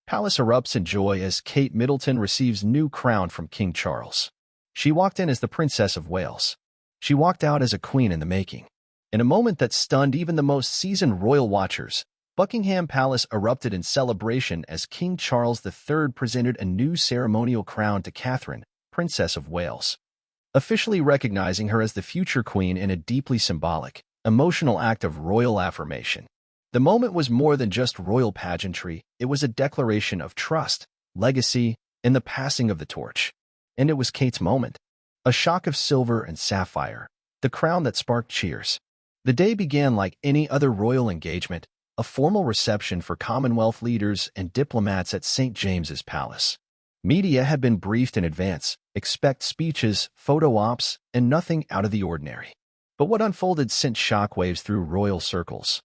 Palace erupts in joy as Kate Middleton receives new crown from King Charles. She walked in as the Princess of Wales. She walked out as a queen in the making. In a moment that stunned even the most seasoned royal watchers, Buckingham Palace erupted in celebration as King Charles III presented a new ceremonial crown to Catherine, Princess of Wales, officially recognizing her as the future queen in a deeply symbolic, emotional act of royal affirmation. The moment was more than just royal pageantry, it was a declaration of trust, legacy, and the passing of the torch. And it was Kate's moment. A shock of silver and sapphire, the crown that sparked cheers. The day began like any other royal engagement, a formal reception for Commonwealth leaders and diplomats at St. James's Palace. Media had been briefed in advance, expect speeches, photo ops, and nothing out of the ordinary. But what unfolded sent shockwaves through royal circles.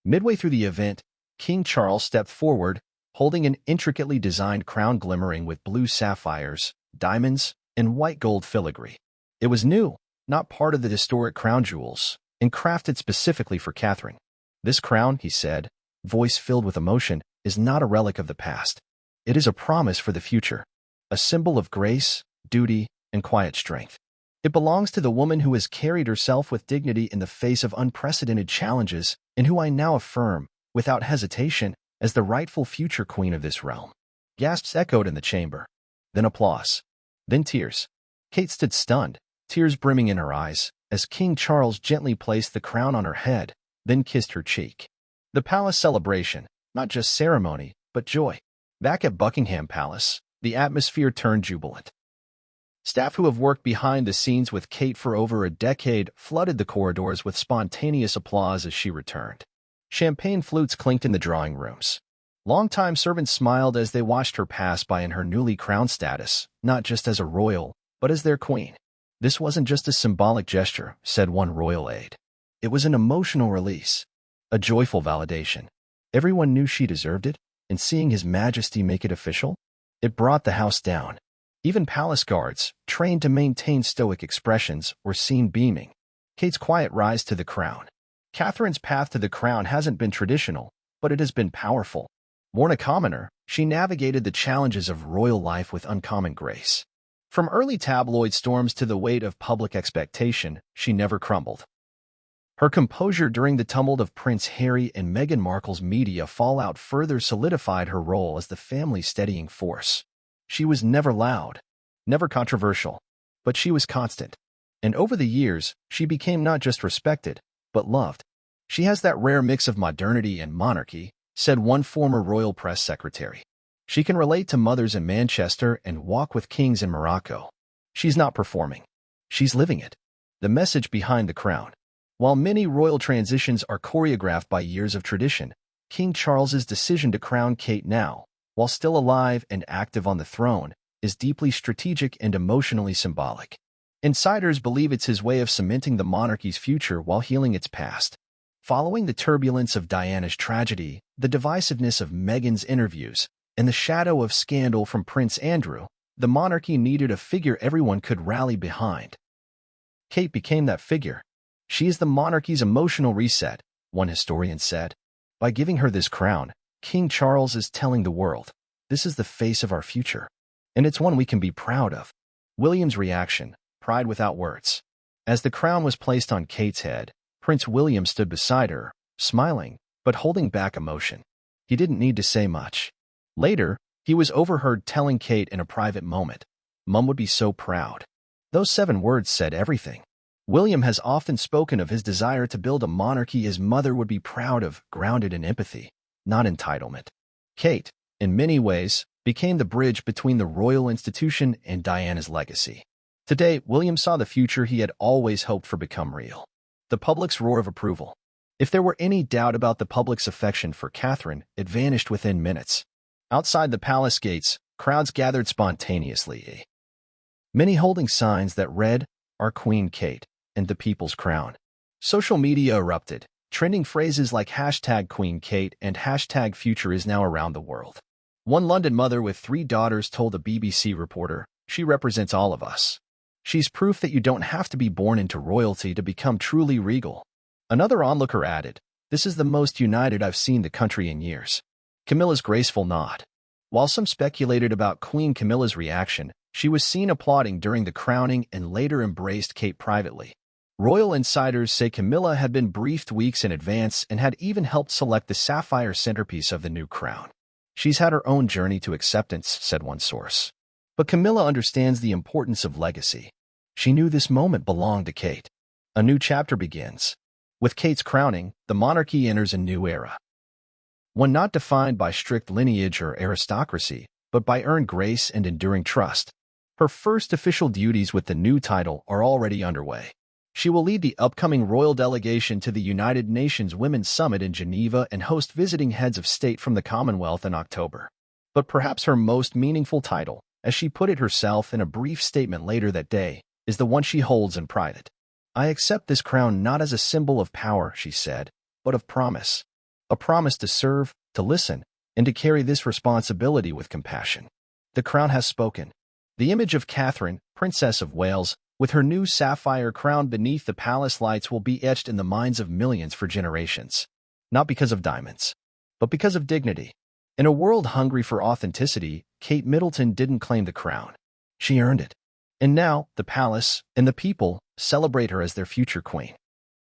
Midway through the event, King Charles stepped forward, holding an intricately designed crown glimmering with blue sapphires, diamonds, and white gold filigree. It was new, not part of the historic crown jewels, and crafted specifically for Catherine. "This crown," he said, voice filled with emotion, "is not a relic of the past. It is a promise for the future, a symbol of grace, duty, and quiet strength. It belongs to the woman who has carried herself with dignity in the face of unprecedented challenges and who I now affirm, without hesitation, as the rightful future queen of this realm." Gasps echoed in the chamber. Then applause. Then tears. Kate stood stunned, tears brimming in her eyes, as King Charles gently placed the crown on her head, then kissed her cheek. The palace celebration, not just ceremony, but joy. Back at Buckingham Palace, the atmosphere turned jubilant. Staff who have worked behind the scenes with Kate for over a decade flooded the corridors with spontaneous applause as she returned. Champagne flutes clinked in the drawing rooms. Longtime servants smiled as they watched her pass by in her newly crowned status, not just as a royal, but as their queen. "This wasn't just a symbolic gesture," said one royal aide. "It was an emotional release, a joyful validation. Everyone knew she deserved it, and seeing His Majesty make it official, it brought the house down." Even palace guards, trained to maintain stoic expressions, were seen beaming. Kate's quiet rise to the crown. Catherine's path to the crown hasn't been traditional, but it has been powerful. Born a commoner, she navigated the challenges of royal life with uncommon grace. From early tabloid storms to the weight of public expectation, she never crumbled. Her composure during the tumult of Prince Harry and Meghan Markle's media fallout further solidified her role as the family's steadying force. She was never loud, never controversial, but she was constant. And over the years, she became not just respected, but loved. "She has that rare mix of modernity and monarchy," said one former royal press secretary. "She can relate to mothers in Manchester and walk with kings in Morocco. She's not performing. She's living it." The message behind the crown. While many royal transitions are choreographed by years of tradition, King Charles's decision to crown Kate now, while still alive and active on the throne, is deeply strategic and emotionally symbolic. Insiders believe it's his way of cementing the monarchy's future while healing its past. Following the turbulence of Diana's tragedy, the divisiveness of Meghan's interviews, and the shadow of scandal from Prince Andrew, the monarchy needed a figure everyone could rally behind. Kate became that figure. "She is the monarchy's emotional reset," one historian said. "By giving her this crown, King Charles is telling the world, this is the face of our future, and it's one we can be proud of." William's reaction, pride without words. As the crown was placed on Kate's head, Prince William stood beside her, smiling, but holding back emotion. He didn't need to say much. Later, he was overheard telling Kate in a private moment, "Mum would be so proud." Those 7 words said everything. William has often spoken of his desire to build a monarchy his mother would be proud of, grounded in empathy, not entitlement. Kate, in many ways, became the bridge between the royal institution and Diana's legacy. Today, William saw the future he had always hoped for become real. The public's roar of approval. If there were any doubt about the public's affection for Catherine, it vanished within minutes. Outside the palace gates, crowds gathered spontaneously, many holding signs that read, "Our Queen Kate," and "The People's Crown." Social media erupted, trending phrases like #QueenKate and #Future is now around the world. One London mother with 3 daughters told a BBC reporter, "She represents all of us. She's proof that you don't have to be born into royalty to become truly regal." Another onlooker added, "This is the most united I've seen the country in years." Camilla's graceful nod. While some speculated about Queen Camilla's reaction, she was seen applauding during the crowning and later embraced Kate privately. Royal insiders say Camilla had been briefed weeks in advance and had even helped select the sapphire centerpiece of the new crown. She's had her own journey to acceptance, said one source. But Camilla understands the importance of legacy. She knew this moment belonged to Kate. A new chapter begins. With Kate's crowning, the monarchy enters a new era. One not defined by strict lineage or aristocracy, but by earned grace and enduring trust. Her first official duties with the new title are already underway. She will lead the upcoming royal delegation to the United Nations Women's Summit in Geneva and host visiting heads of state from the Commonwealth in October. But perhaps her most meaningful title, as she put it herself in a brief statement later that day, is the one she holds in private. "I accept this crown not as a symbol of power," she said, "but of promise. A promise to serve, to listen, and to carry this responsibility with compassion." The crown has spoken. The image of Catherine, Princess of Wales, with her new sapphire crown beneath the palace lights will be etched in the minds of millions for generations. Not because of diamonds, but because of dignity. In a world hungry for authenticity, Kate Middleton didn't claim the crown. She earned it. And now, the palace and the people celebrate her as their future queen.